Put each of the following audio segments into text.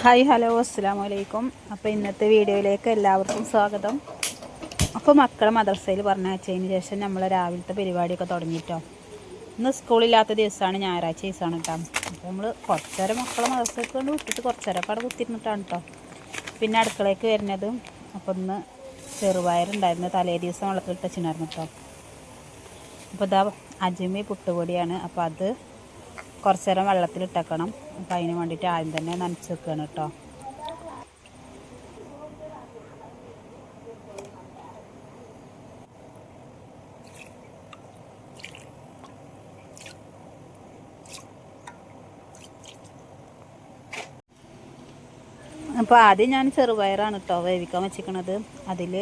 Hi hello അസ്സലാമു അലൈക്കും. അപ്പോൾ ഇന്നത്തെ വീഡിയോയിലേക്ക് എല്ലാവർക്കും സ്വാഗതം. അപ്പോൾ മക്കളെ മദ്രസയിൽ പറഞ്ഞയച്ചതിന് ശേഷം നമ്മൾ രാവിലത്തെ പരിപാടിയൊക്കെ തുടങ്ങിയിട്ടോ. ഇന്ന് സ്കൂളില്ലാത്ത ദിവസമാണ്, ഞായറാഴ്ച ദിവസമാണ് കേട്ടോ. അപ്പോൾ നമ്മൾ കുറച്ച് നേരം മക്കളെ മദ്രസയ്ക്ക് കൊണ്ട് വിട്ടിട്ട് കുറച്ച് നേരം അവിടെ കുത്തിരുന്നിട്ടാണ് കേട്ടോ പിന്നെ അടുക്കളയ്ക്ക് വരുന്നത്. അപ്പോൾ ഇന്ന് ചെറുപയറുണ്ടായിരുന്നു, തലേ ദിവസം വെള്ളത്തിലിട്ട് വെച്ചിട്ടുണ്ടായിരുന്നു കേട്ടോ. അപ്പോൾ ഇതാ അജ്മി പുട്ടുപൊടിയാണ്. അപ്പോൾ അത് കുറച്ച് നേരം വെള്ളത്തിലിട്ടേക്കണം. അപ്പോൾ അതിന് വേണ്ടിയിട്ട് ആദ്യം തന്നെ നനച്ച് വെക്കുകയാണ് കേട്ടോ. അപ്പോൾ ആദ്യം ഞാൻ ചെറുപയറാണ് കേട്ടോ വേവിക്കാൻ വെച്ചിരിക്കണത്. അതിൽ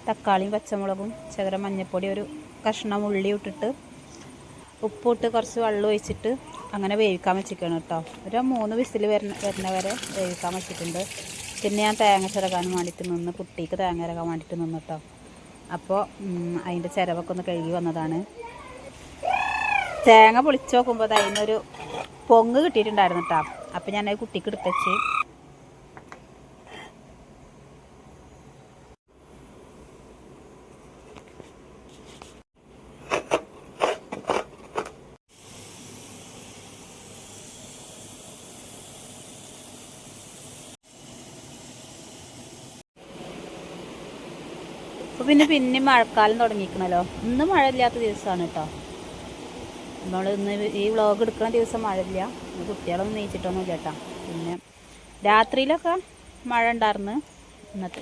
തക്കാളിയും പച്ചമുളകും ചകര മഞ്ഞൾപ്പൊടി ഒരു കഷ്ണം ഉള്ളി ഇട്ടിട്ട് ഉപ്പിട്ട് കുറച്ച് വെള്ളം ഒഴിച്ചിട്ട് അങ്ങനെ വേവിക്കാൻ വെച്ചിരിക്കണം കേട്ടോ. ഒരു 3 വിസിൽ വരുന്ന വരെ വേവിക്കാൻ വെച്ചിട്ടുണ്ട്. പിന്നെ ഞാൻ തേങ്ങ ചിരകാൻ വേണ്ടിയിട്ട് നിന്ന്, കുട്ടിക്ക് തേങ്ങ ചിരകാൻ വേണ്ടിയിട്ട് നിന്ന് കേട്ടോ. അപ്പോൾ അതിൻ്റെ ചിരവൊക്കെ ഒന്ന് കഴുകി വന്നതാണ്. തേങ്ങ പൊളിച്ച് നോക്കുമ്പോൾ അതിനൊരു പൊങ്ങ് കിട്ടിയിട്ടുണ്ടായിരുന്നു കേട്ടോ. അപ്പോൾ ഞാനത് കുട്ടിക്ക് എടുത്തുവെച്ച് അപ്പോൾ പിന്നെ മഴക്കാലം തുടങ്ങിയിരിക്കണല്ലോ. ഇന്ന് മഴയില്ലാത്ത ദിവസമാണ് കേട്ടോ. നമ്മൾ ഇന്ന് ഈ വ്ളോഗ് എടുക്കുന്ന ദിവസം മഴയില്ല. കുട്ടികളൊന്നും നീച്ചിട്ടൊന്നുമില്ല കേട്ടോ. പിന്നെ രാത്രിയിലൊക്കെ മഴ ഉണ്ടായിരുന്നു.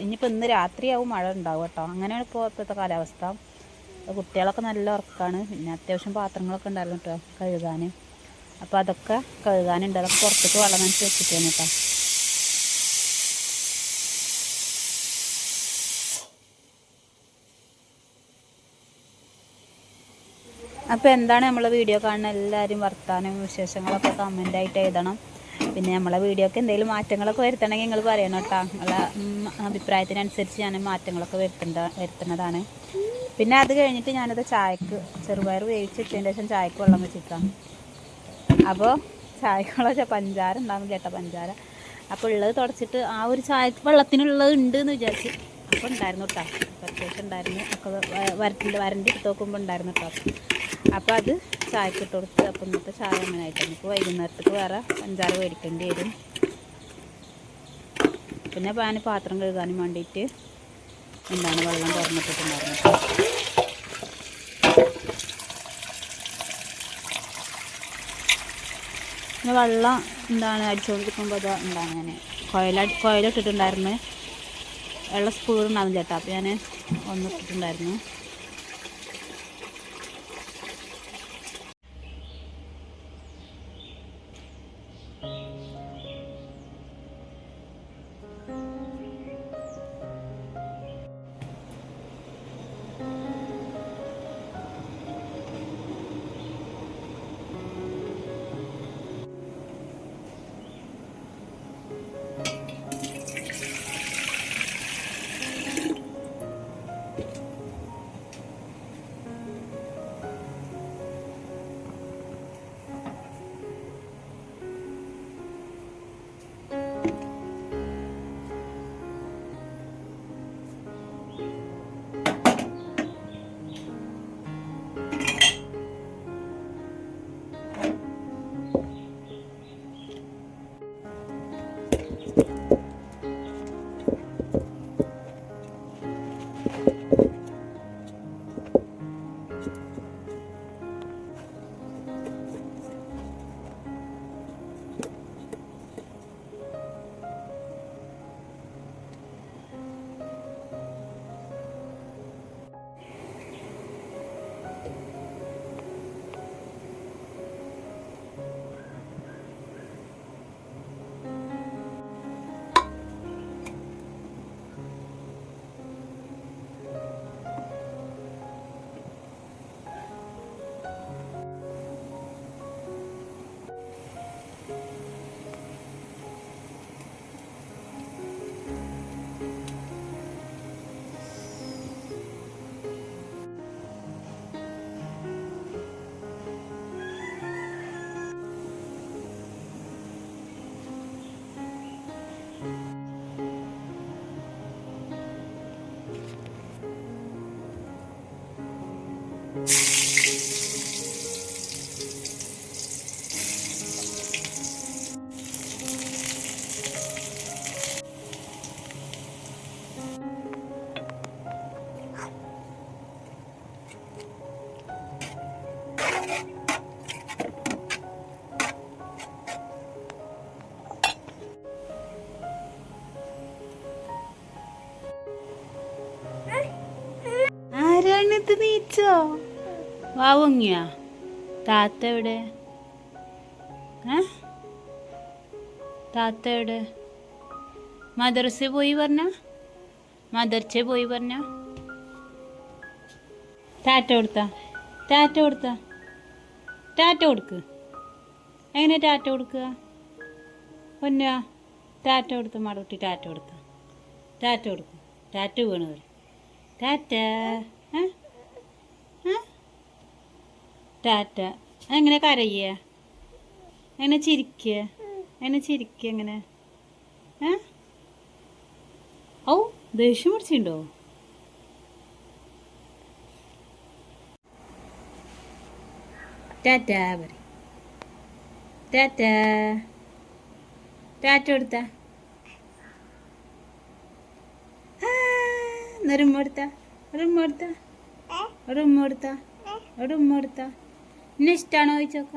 ഇനിയിപ്പോൾ ഇന്ന് രാത്രിയാവും മഴ ഉണ്ടാവും കേട്ടോ. അങ്ങനെയാണ് ഇപ്പോൾ ഇപ്പോഴത്തെ കാലാവസ്ഥ. കുട്ടികളൊക്കെ നല്ല ഉറക്കമാണ്. പിന്നെ അത്യാവശ്യം പാത്രങ്ങളൊക്കെ ഉണ്ടായിരുന്നു കേട്ടോ കഴുകാൻ. അപ്പോൾ അതൊക്കെ കഴുകാനുണ്ട്. അതൊക്കെ പുറത്തേക്ക് വെള്ളം നനച്ച് വെച്ചിട്ടാണ് കേട്ടോ. അപ്പോൾ എന്താണ് നമ്മളെ വീഡിയോ കാണുന്ന എല്ലാവരും വർത്താനം വിശേഷങ്ങളൊക്കെ കമൻ്റായിട്ട് എഴുതണം. പിന്നെ നമ്മളെ വീഡിയോക്ക് എന്തെങ്കിലും മാറ്റങ്ങളൊക്കെ വരുത്തണമെങ്കിൽ നിങ്ങൾ പറയണം കേട്ടോ. നിങ്ങളെ അഭിപ്രായത്തിനനുസരിച്ച് ഞാൻ മാറ്റങ്ങളൊക്കെ വരുത്തുന്നതാണ്. പിന്നെ അത് കഴിഞ്ഞിട്ട് ഞാനത് ചായക്ക് ചെറുപയർ വേവിച്ചിട്ടതിന് ശേഷം ചായക്ക് വെള്ളം വെച്ചിട്ടാണ്. അപ്പോൾ ചായക്കുള്ള പഞ്ചാര ഉണ്ടാകുന്നില്ല കേട്ടോ, പഞ്ചാര. അപ്പോൾ ഉള്ളത് തുടച്ചിട്ട് ആ ഒരു ചായ വെള്ളത്തിനുള്ളത് ഉണ്ട് എന്ന് വിചാരിച്ച്. അപ്പോൾ ഉണ്ടായിരുന്നു കേട്ടോ, അത്യാവശ്യം ഉണ്ടായിരുന്നു. ഒക്കെ വരണ്ടി എടുത്ത് നോക്കുമ്പോൾ ഉണ്ടായിരുന്നു കേട്ടോ. അപ്പോൾ അത് ചായക്ക് ഇട്ട് കൊടുത്ത്. അപ്പോൾ ഇന്നത്തെ ചായ അങ്ങനെ ആയിട്ട് നമുക്ക് വൈകുന്നേരത്തേക്ക് വേറെ പഞ്ചാര മേടിക്കേണ്ടി വരും. പിന്നെ ഞാൻ പാത്രം കഴുകാനും വേണ്ടിയിട്ട് വെള്ളം തുറന്നിട്ടിട്ടുണ്ടായിരുന്നു. പിന്നെ വെള്ളം അടിച്ചുകൊണ്ടിരിക്കുമ്പോൾ അത് ഞാൻ കുഴലിട്ടിട്ടുണ്ടായിരുന്നു. വെള്ളം സ്പൂൺ ഉണ്ടാവും ചേട്ടാ. അപ്പോൾ ഞാൻ ഒന്നിട്ടിട്ടുണ്ടായിരുന്നു. താത്ത നീച്ചോ? വാവുങ്ങിയ താത്ത എവിടെ? താത്ത എവിടെ? മദർസ പോയി പറഞ്ഞ? മദർച്ച പോയി പറഞ്ഞ? ടാറ്റ കൊടുത്ത? ടാറ്റ കൊടുത്ത? ടാറ്റ കൊടുക്ക്. എങ്ങനെ ടാറ്റ കൊടുക്കുക? പൊന്ന ടാറ്റ കൊടുത്ത് മടൂട്ടി ടാറ്റ കൊടുത്ത? ടാറ്റ കൊടുക്കും. ടാറ്റ വീണ് വരും. ടാറ്റ ടാറ്റ. എങ്ങനെ കരയ്യ? എങ്ങനെ ചിരിക്കുക? എങ്ങനെ ചിരിക്കുക? എങ്ങനെ ഔ ദേഷ്യം പിടിച്ചിട്ടുണ്ടോ? ടാറ്റ പറ. ടാറ്റ. ടാറ്റ കൊടുത്ത? ഒരുമ്മ കൊടുത്ത? ഒരുമ്മ കൊടുത്ത? ഒരുമ്മ കൊടുത്ത? ഒരുമ്മ കൊടുത്ത? എന്നെ ഇഷ്ടമാണോ ചോദിച്ചോക്ക?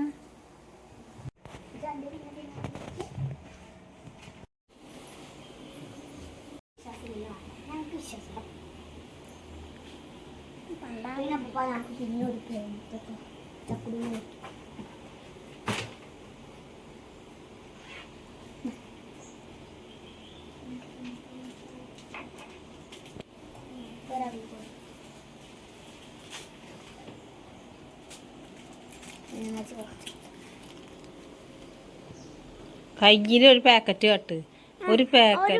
കയ്യിലൊരു പാക്കറ്റ് കട്ട്. ഒരു പാക്കറ്റ്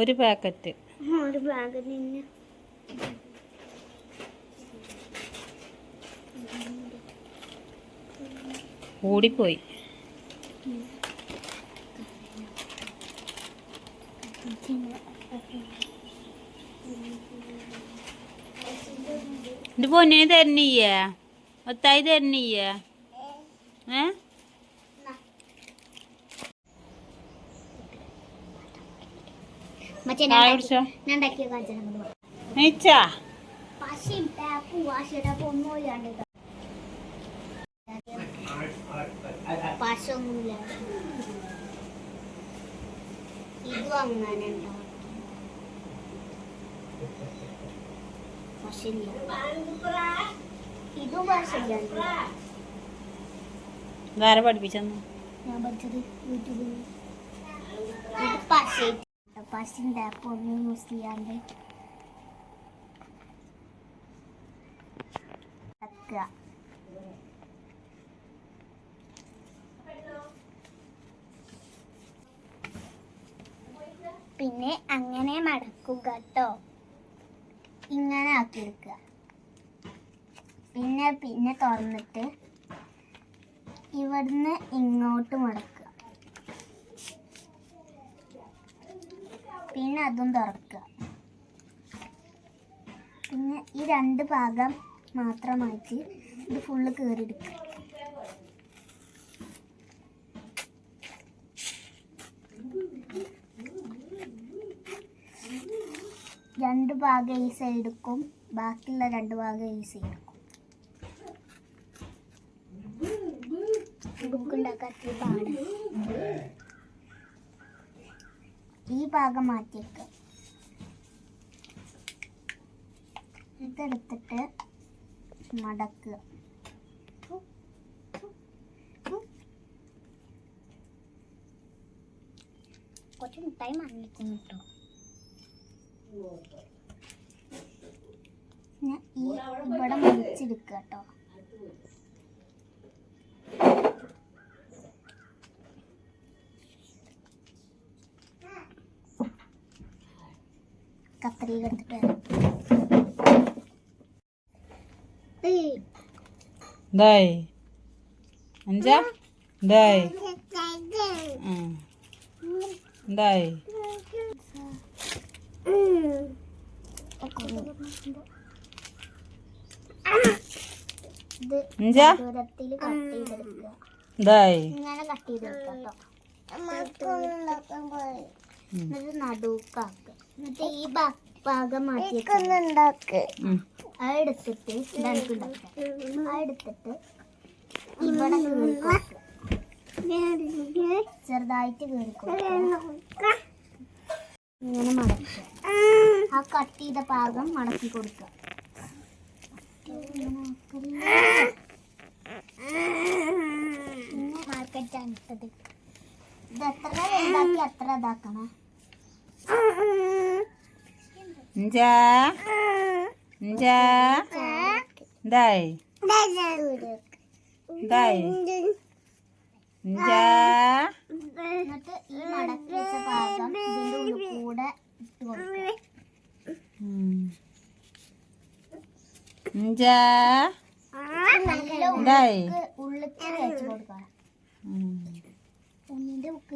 ഒരു പാക്കറ്റ് കൂടിപ്പോയി. ഇത് പൊന്നിന് തരണിയ്യേ? ഒത്തായി തരണിയ്യേ? ഇതും അങ്ങനെ ഇതാരെ പഠിപ്പിച്ചെന്നു? ഞാൻ പഠിച്ചത് യൂട്യൂബിൽ. പശിൻ്റെ ആപ്പ് ഒന്നും യൂസ് ചെയ്യാണ്ട് പിന്നെ അങ്ങനെ മടക്കുക കേട്ടോ. ഇങ്ങനെ ആക്കിയെടുക്കുക. പിന്നെ തുറന്നിട്ട് ഇവിടുന്ന് ഇങ്ങോട്ട് മടക്കുക. പിന്നെ അതും തുറക്കുക. പിന്നെ ഈ രണ്ട് ഭാഗം മാത്രമായിട്ട് ഇത് ഫുള്ള് കയറിയെടുക്കുക. രണ്ട് ഭാഗം ഈ സൈഡ് എടുക്കും, ബാക്കിയുള്ള രണ്ട് ഭാഗം ഈ സൈഡ് എടുക്കും. ബുക്കുണ്ടാക്കാത്ത പാടാം. ഈ ഭാഗം മാറ്റിയേക്കുക. ഇതെടുത്തിട്ട് മടക്കുക. കുറച്ച് മിഠായി മറന്നിരിക്കുന്നു കേട്ടോ. പിന്നെ ഈ ഇവിടെ മുറിച്ചെടുക്കുക കേട്ടോ. കത്രിക എടുത്തിട്ട് ദായ് അഞ്ചാ ദായ് ദായ് ദൂരത്തിൽ കട്ട് ചെയ്തെടുക്കുക. ഇങ്ങനെ കട്ട് ചെയ്തെടുക്കുക കേട്ടോ. എന്നിട്ട് നടുക്കാക്കുക. എന്നിട്ട് ഈ ഭാഗം മാറ്റി അതെടുത്തിട്ട് അതെടുത്തിട്ട് ഇവിടെ കീറിക്കൊടുക്കുക. ചെറുതായിട്ട് കീറിക്കൊടുക്കുക. ഇങ്ങനെ മടക്കുക. ആ കട്ട് ചെയ്ത ഭാഗം മടക്കി കൊടുക്കുക. മാർക്കറ്റ് അടുത്തത് ഇത് എത്ര വലുതാക്കി അത്ര ഇതാക്കണേ. എന്നിട്ട് ഈ മടക്കി വെച്ച ഭാഗം ഇതിന്റെ ഉള്ളിൽ കൂടെ ഇട്ട് കൊടുക്കുക. ഉള്ളിക്ക് വെച്ച് കൊടുക്കണം. കുഞ്ഞിന്റെ ഉക്ക്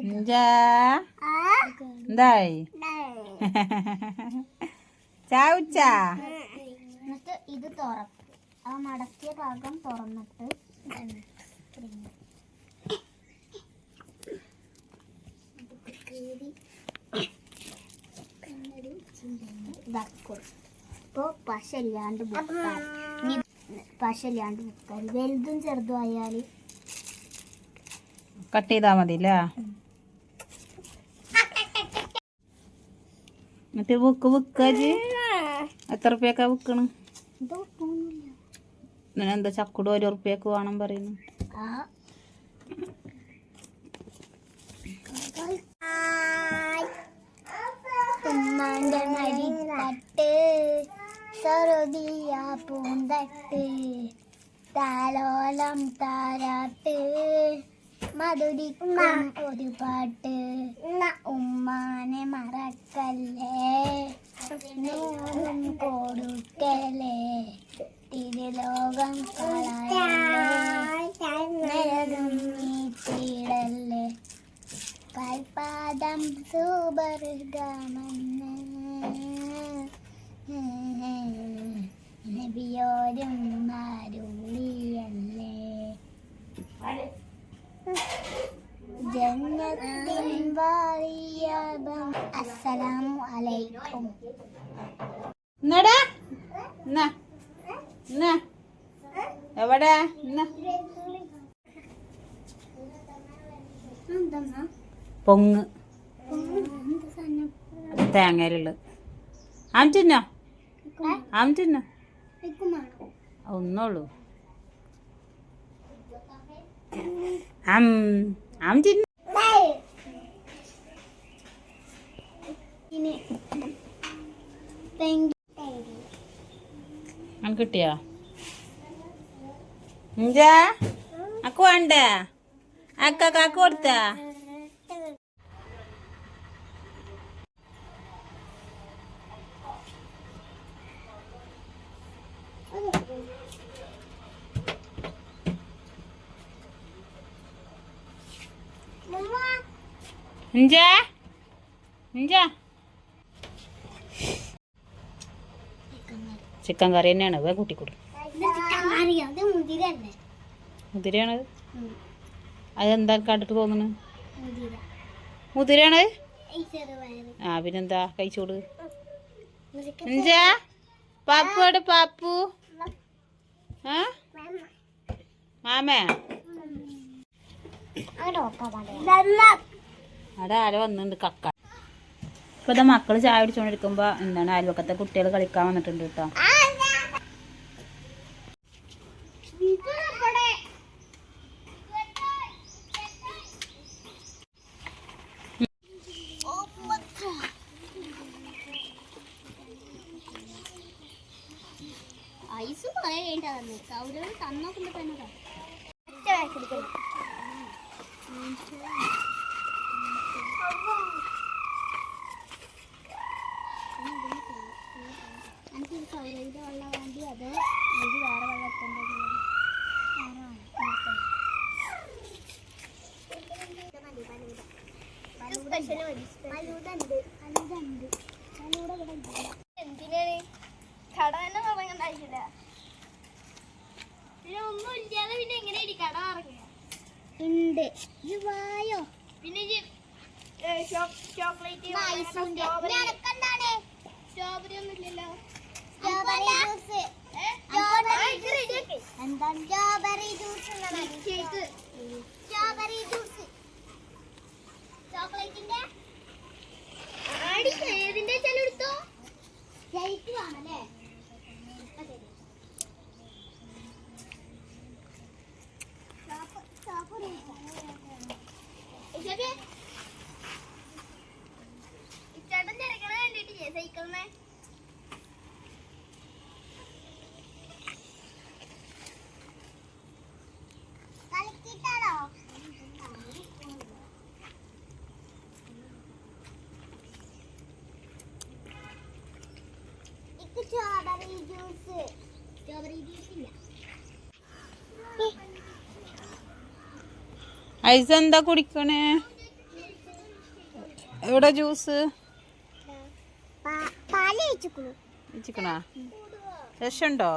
എന്നിട്ട് ഇത് തുറക്കും. ആ മടക്കിയ ഭാഗം തുറന്നിട്ട് ഇപ്പൊ പശല്ലാണ്ട് പശല്ലാണ്ട് ബുക്കാൽ വലുതും ചെറുതും ആയാല് കട്ട് ചെയ്താ മതി അല്ലേ? എന്നിട്ട് വിക്കാജ് എത്ര റുപ്യക്കാ വിൽക്കണം? എന്താ ചക്കുട് 1 റുപ്യക്ക് വേണം പറയുന്നു. ഉമ്മാന്റെ മടിത്തട്ട് സറുദിയ പൂന്തട്ട് താലോലം താരാട്ട് മധുരിക്കും ഒരു പാട്ട് ഉമ്മാനെ മറക്കല്ലേ നൂറും കൊടുക്കലേ തിരുലോകം കളയല്ലേ നീട്ടിടല്ലേ കൽപാദം സുബർഗമെന്ന് നബിയോരും അരുളിയല്ലേ ജന്നത്തിൻ വാരിയബം. അസ്സലാമു അലൈക്കും. എവിടെ പൊങ്ങ് തേങ്ങയിലുള്ളത് ആം തിന്നോ ഒന്നുള്ളൂ. കിട്ടിയോ അക്ക് വേണ്ട കാക്ക കൊടുത്താ ചിക്കൻ കറി തന്നെയാണ് വേ കൂട്ടിക്കൊടു. മുതിരയാണത്? അതെന്താ കണ്ടിട്ട് തോന്നുന്നു മുതിരയാണ്. ആ പിന്നെന്താ കഴിച്ചോട്. പാപ്പുടെ പാപ്പു മാമേ അവിടെ ആരോ വന്നിട്ടുണ്ട് കക്ക. ഇപ്പൊ ഇതാ മക്കള് ചായ പിടിച്ചോണ്ടിരിക്കുമ്പോ എന്താണ് അയൽവക്കത്തെ കുട്ടികൾ കളിക്കാൻ വന്നിട്ടുണ്ട് കേട്ടോ. ഐസ് തന്നോക്കുമ്പോ തന്നെ എനിക്ക് സൗരയുടെ വെള്ളം വേണ്ടി അത് എനിക്ക് വേറെ വെള്ളം എത്തേണ്ടത്. എന്തിനാണ് കട തന്നെ തുടങ്ങണ്ടായില്ല. പിന്നെ ഒന്നും ഇല്ലാതെ പിന്നെ എങ്ങനെയാണ് കട ഇറങ്ങുക? ഉണ്ട് വായോ. പിന്നെ ചോക്ലേറ്റ് സ്ട്രോബെറി ഒന്നും ഇല്ലല്ലോ. എന്താണ് സ്ട്രോബെറി ജ്യൂസ്? സ്ട്രോബെറി ജ്യൂസ് ചോക്ലേറ്റിന്റെ ഏതിന്റെ ചെലെടുത്തോ? ചേട്ടൻ തിരക്കണ കണ്ടിട്ടില്ലേ സൈക്കിളിനെ? കളിക്കിട്ടാലോ? സ്ട്രോബെറി ജ്യൂസ് ഇല്ല. ഐസ എന്താ കുടിക്കണേ? എവിടെ ജ്യൂസ് വെച്ചിക്കണാ? രസമുണ്ടോ?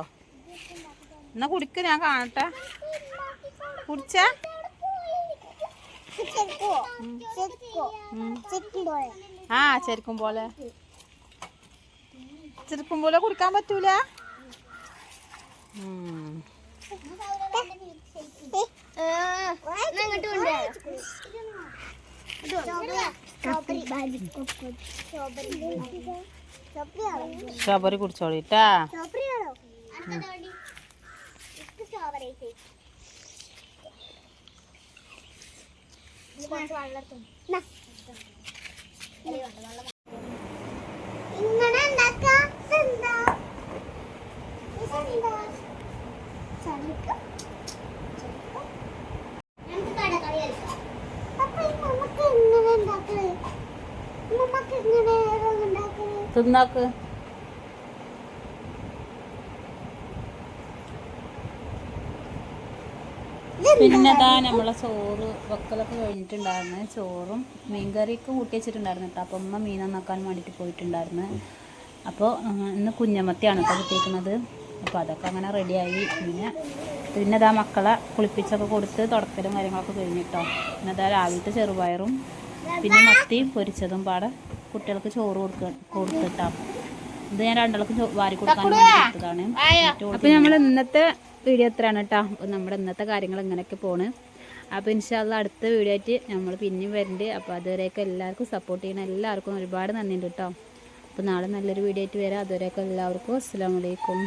എന്നാ കുടിക്ക്, ഞാൻ കാണട്ടെ. കുടിച്ച ആ ചെരുക്കും പോലെ കുടിക്കാൻ പറ്റൂല. സ്ട്രോബെറി കുടിച്ചോളിട്ടാ. ഇങ്ങനെ തിന്നാക്ക്. പിന്നെതാ നമ്മളെ ചോറ് വെക്കലൊക്കെ കഴിഞ്ഞിട്ടുണ്ടായിരുന്നു. ചോറും മീൻകറിയൊക്കെ കൂട്ടി വെച്ചിട്ടുണ്ടായിരുന്നു കേട്ടോ. അപ്പം ഉമ്മ മീൻ നന്നാക്കാൻ വേണ്ടിയിട്ട് പോയിട്ടുണ്ടായിരുന്നു. അപ്പോൾ ഇന്ന് കുഞ്ഞമത്തിയാണ് കേട്ടോ കിട്ടിയിരിക്കുന്നത്. അപ്പോൾ അതൊക്കെ അങ്ങനെ റെഡിയായി. പിന്നെ ഇതാ മക്കളെ കുളിപ്പിച്ചൊക്കെ കൊടുത്ത് തുടക്കലും കാര്യങ്ങളൊക്കെ കഴിഞ്ഞിട്ടോ. പിന്നെ ഇതാ രാവിലത്തെ ചെറുപയറും പിന്നെ മത്തി പൊരിച്ചതും പാടെ കുട്ടികൾക്ക് ചോറ് കൊടുത്തിട്ടാ. ഇത് ഞാൻ രണ്ടാൾക്കും വാരി കൊടുക്കാൻ കൊടുത്തതാണ്. അപ്പോൾ നമ്മൾ ഇന്നത്തെ വീഡിയോ എത്രയാണ് കേട്ടോ. അപ്പോൾ നമ്മുടെ ഇന്നത്തെ കാര്യങ്ങൾ ഇങ്ങനെയൊക്കെ പോണ്. അപ്പോൾ ഇൻഷാ അല്ലാഹ് അടുത്ത വീഡിയോ ആയിട്ട് നമ്മൾ പിന്നെയും വരുന്നുണ്ട്. അപ്പോൾ അതുവരെയൊക്കെ എല്ലാവർക്കും സപ്പോർട്ട് ചെയ്യണം. എല്ലാവർക്കും ഒരുപാട് നന്ദിയുണ്ട് കേട്ടോ. അപ്പോൾ നാളെ നല്ലൊരു വീഡിയോ ആയിട്ട് വരാം. അതുവരെയൊക്കെ എല്ലാവർക്കും അസ്സലാമു അലൈക്കും.